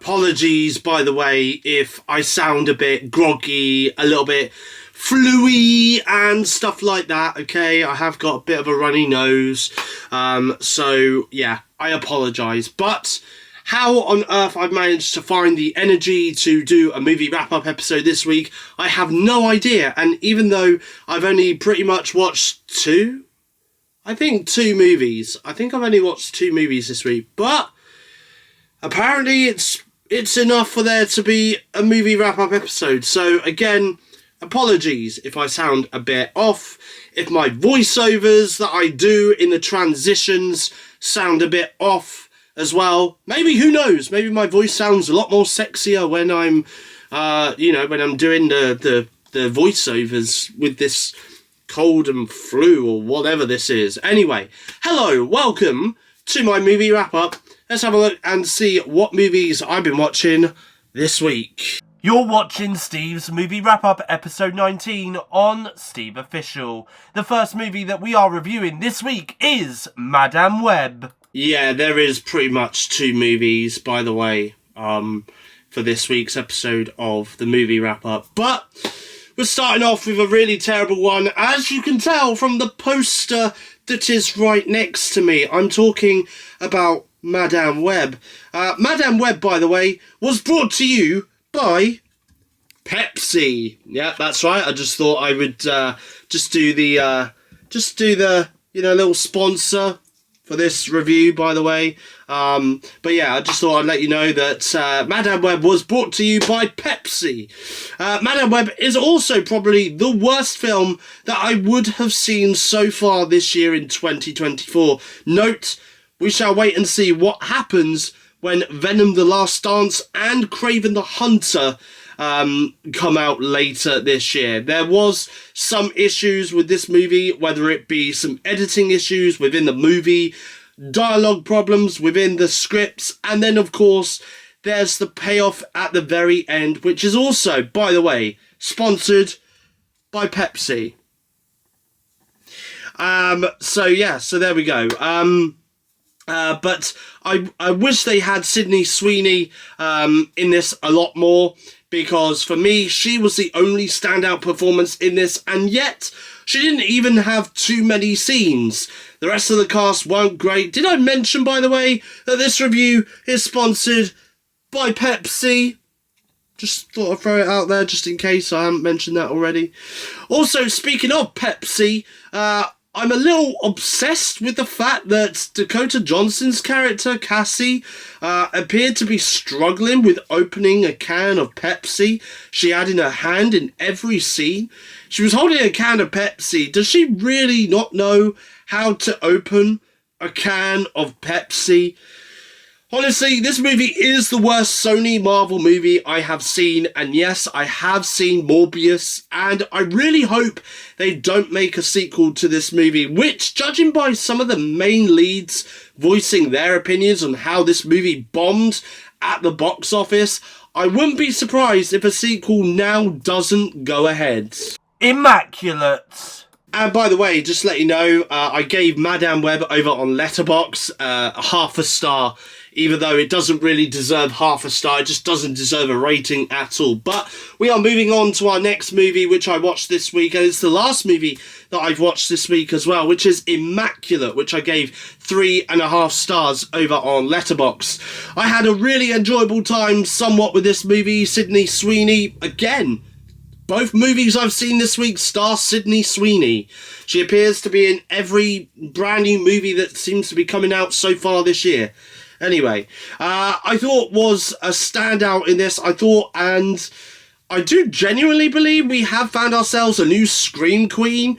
Apologies, by the way, if I sound a bit groggy, a little bit fluey and stuff like that, okay? I have got a bit of a runny nose, so yeah, I apologise. But how on earth I've managed to find the energy to do a movie wrap-up episode this week, I have no idea. And even though I've only pretty much watched two movies. I think I've only watched 2 movies this week, but apparently it's enough for there to be a movie wrap-up episode. So again, apologies if I sound a bit off, if my voiceovers that I do in the transitions sound a bit off as well. Maybe, who knows, maybe my voice sounds a lot more sexier when I'm, when I'm doing the voiceovers with this cold and flu or whatever this is. Anyway, hello, welcome to my movie wrap-up. Let's have a look and see what movies I've been watching this week. You're watching Steve's Movie Wrap-Up episode 19 on SteveOfficial. The first movie that we are reviewing this week is Madame Web. Yeah, there is pretty much 2 movies, by the way, for this week's episode of the movie wrap-up. But we're starting off with a really terrible one, as you can tell from the poster that is right next to me. I'm talking about Madame Web. Madame Web, by the way, was brought to you by Pepsi. Yeah, that's right. I just thought I would just do the little sponsor for this review, by the way. But yeah, I just thought I'd let you know that Madame Web was brought to you by Pepsi. Madame Web is also probably the worst film that I would have seen so far this year in 2024. Note, we shall wait and see what happens when Venom the Last Dance and Kraven the Hunter come out later this year. There was some issues with this movie, whether it be some editing issues within the movie, dialogue problems within the scripts, and then of course there's the payoff at the very end, which is also, by the way, sponsored by Pepsi. So there we go. But I wish they had Sydney Sweeney in this a lot more, because for me, she was the only standout performance in this, and yet she didn't even have too many scenes. The rest of the cast weren't great. Did I mention, by the way, that this review is sponsored by Pepsi? Just thought I'd throw it out there, just in case I haven't mentioned that already. Also, speaking of Pepsi, I'm a little obsessed with the fact that Dakota Johnson's character, Cassie, appeared to be struggling with opening a can of Pepsi. She had in her hand in every scene. She was holding a can of Pepsi. Does she really not know how to open a can of Pepsi? Honestly, this movie is the worst Sony Marvel movie I have seen, and yes, I have seen Morbius, and I really hope they don't make a sequel to this movie, which, judging by some of the main leads voicing their opinions on how this movie bombed at the box office, I wouldn't be surprised if a sequel now doesn't go ahead. Immaculate. And by the way, just to let you know, I gave Madame Web over on Letterboxd a half a star, even though it doesn't really deserve half a star. It just doesn't deserve a rating at all. But we are moving on to our next movie, which I watched this week, and it's the last movie that I've watched this week as well, which is Immaculate, which I gave 3.5 stars over on Letterboxd. I had a really enjoyable time somewhat with this movie. Sydney Sweeney, again, both movies I've seen this week star Sydney Sweeney. She appears to be in every brand new movie that seems to be coming out so far this year. Anyway, I thought was a standout in this. I thought, and I do genuinely believe we have found ourselves a new Scream Queen.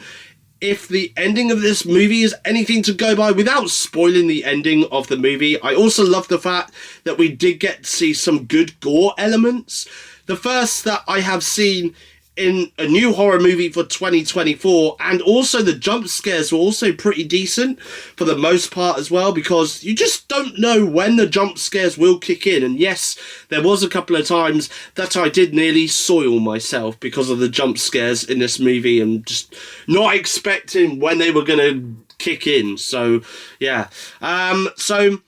If the ending of this movie is anything to go by, without spoiling the ending of the movie, I also love the fact that we did get to see some good gore elements. The first that I have seen in a new horror movie for 2024, and also the jump scares were also pretty decent for the most part as well, because you just don't know when the jump scares will kick in. And yes, there was a couple of times that I did nearly soil myself because of the jump scares in this movie and just not expecting when they were going to kick in. So yeah, so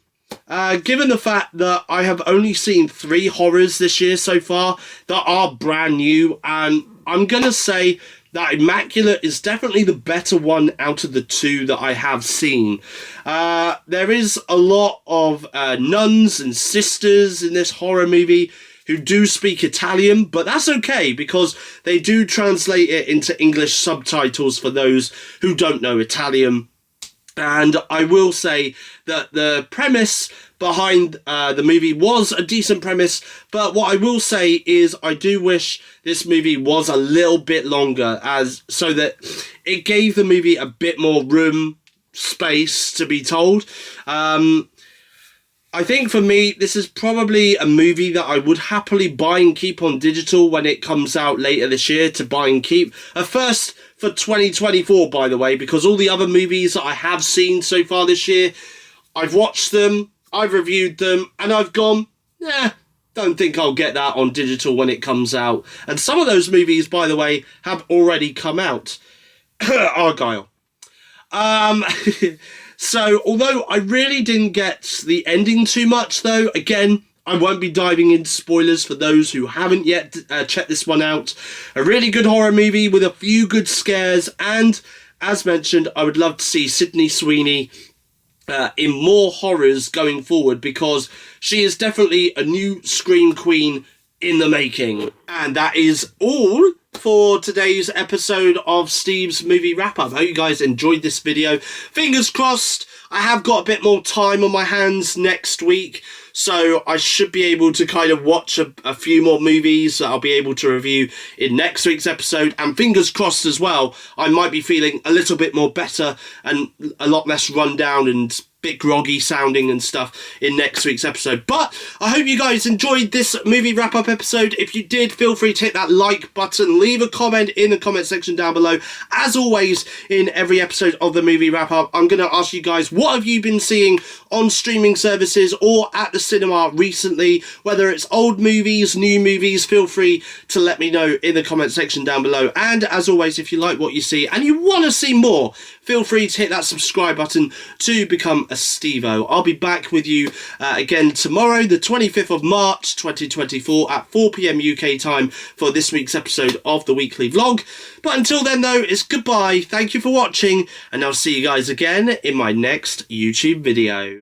Given the fact that I have only seen 3 horrors this year so far that are brand new, and I'm going to say that Immaculate is definitely the better one out of the 2 that I have seen. There is a lot of nuns and sisters in this horror movie who do speak Italian, but that's okay because they do translate it into English subtitles for those who don't know Italian. And I will say that the premise behind the movie was a decent premise, but what I will say is I do wish this movie was a little bit longer, so that it gave the movie a bit more room, space to be told. I think for me, this is probably a movie that I would happily buy and keep on digital when it comes out later this year, to buy and keep. First for 2024, by the way, because all the other movies that I have seen so far this year, I've watched them, I've reviewed them, and I've gone, don't think I'll get that on digital when it comes out. And some of those movies, by the way, have already come out. Argyle. So, although I really didn't get the ending too much, though, again, I won't be diving into spoilers for those who haven't yet checked this one out. A really good horror movie with a few good scares, and, as mentioned, I would love to see Sydney Sweeney in more horrors going forward, because she is definitely a new Scream Queen in the making. And that is all for today's episode of Steve's Movie Wrap-Up. I hope you guys enjoyed this video. Fingers crossed, I have got a bit more time on my hands next week, so I should be able to kind of watch a few more movies that I'll be able to review in next week's episode. And fingers crossed as well, I might be feeling a little bit more better and a lot less run down and bit groggy sounding and stuff in next week's episode. But I hope you guys enjoyed this movie wrap-up episode. If you did, feel free to hit that like button, leave a comment in the comment section down below. As always, in every episode of the movie wrap-up, I'm going to ask you guys, what have you been seeing on streaming services or at the cinema recently? Whether it's old movies, new movies, feel free to let me know in the comment section down below. And as always, if you like what you see and you want to see more, feel free to hit that subscribe button to become a Stevo. I'll be back with you again tomorrow, the 25th of March 2024 at 4 PM UK time for this week's episode of the weekly vlog. But until then though, it's goodbye, thank you for watching, and I'll see you guys again in my next YouTube video.